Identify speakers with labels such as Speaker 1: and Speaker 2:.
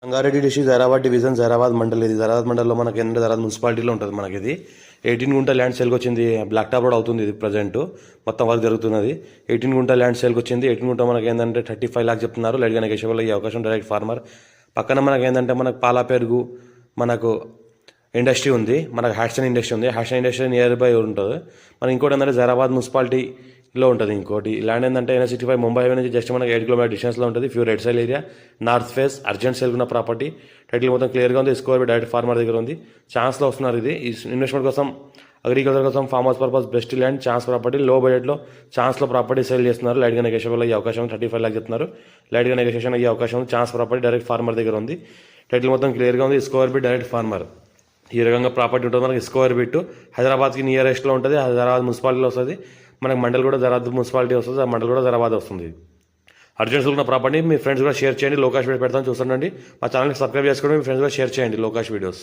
Speaker 1: Rangareddy district Zaheerabad division Zaheerabad mandal. ఇది జైరాబాద్ మండల్లో మనకి ఏంటంటే జైరాబాద్ మున్సిపాలిటీలో ఉంటుంది. మనకి ఇది 18 గుంట ల్యాండ్ సేల్కి వచ్చింది. బ్లాక్ టాప్ రోడ్ అవుతుంది. ఇది ప్రజెంట్ మొత్తం వర్క్ జరుగుతున్నది. 18 గుంట ల్యాండ్ సేల్కి వచ్చింది. 18 గుంట మనకి ఏంటంటే 35 లాక్స్ చెప్తున్నారు. లైట్గా నెగోషియబుల్ అయ్యే అవకాశం. డైరెక్ట్ ఫార్మర్ పక్కన మనకి ఏంటంటే మనకు పాల పెరుగు మనకు ఇండస్ట్రీ ఉంది. మనకు హ్యాట్సన్ ఇండస్ట్రీ ఉంది. హ్యాట్సన్ ఇండస్ట్రీ నియర్ బై ఉంటుంది. మనకి ఇంకోటి ఏంటంటే జైరాబాద్ మున్సిపాలిటీలో ఉంటుంది. ఇంకోటి ల్యాండ్ ఏంటంటే NH65 ముంబై హైవే నుంచి జస్ట్ మనకి 8 కిలోమీటర్ డిస్టెన్స్లో ఉంటుంది. Few red సైల్ area, north face, urgent sale ఉన్న ప్రాపర్టీ. టైటిల్ మొత్తం క్లియర్గా ఉంది. స్కోర్ డైరెక్ట్ ఫార్మర్ దగ్గర ఉంది. ఛాన్స్లో వస్తున్నారు. ఇది ఇన్వెస్ట్మెంట్ కోసం, అగ్రికల్చర్ కోసం, farm house purpose best land, chance property, లో బడ్జెట్లో ఛాన్స్లో ప్రాపర్టీ సేల్ చేస్తున్నారు. లైట్గా నెగోషియబుల్ అయ్యే అవకాశం. 35 లాక్స్ చెప్తున్నారు. లైట్గా నెగోషియేషన్ అయ్యే అవకాశం. ఛాన్స్ ప్రాపర్టీ డైరెక్ట్ ఫార్మర్ దగ్గర ఉంది. టైటిల్ మొత్తం క్లియర్గా ఉంది. Score bit direct former. ఈ రకంగా ప్రాపర్టీ ఉంటుంది. మనకి స్కోర్ బిట్ హైదరాబాద్కి నియరెస్ట్లో ఉంటుంది. హైదరాబాద్ మున్సిపాలిటీలో వస్తుంది. మనకి మండల్ కూడా జైరాబాద్ మున్సిపాలిటీ వస్తుంది. ఆ మండల్ కూడా జైరాబాద్ వస్తుంది. అర్జెంట్స్ ఉన్న ప్రాపర్టీ మీ ఫ్రెండ్స్ కూడా షేర్ చేయండి. లోకాష్ వీడియో పెడతాను చూస్తుండండి. మా ఛానల్కి సబ్స్క్రైబ్ చేసుకోండి. మీ ఫ్రెండ్స్ కూడా షేర్ చేయండి లోకాష్ వీడియోస్.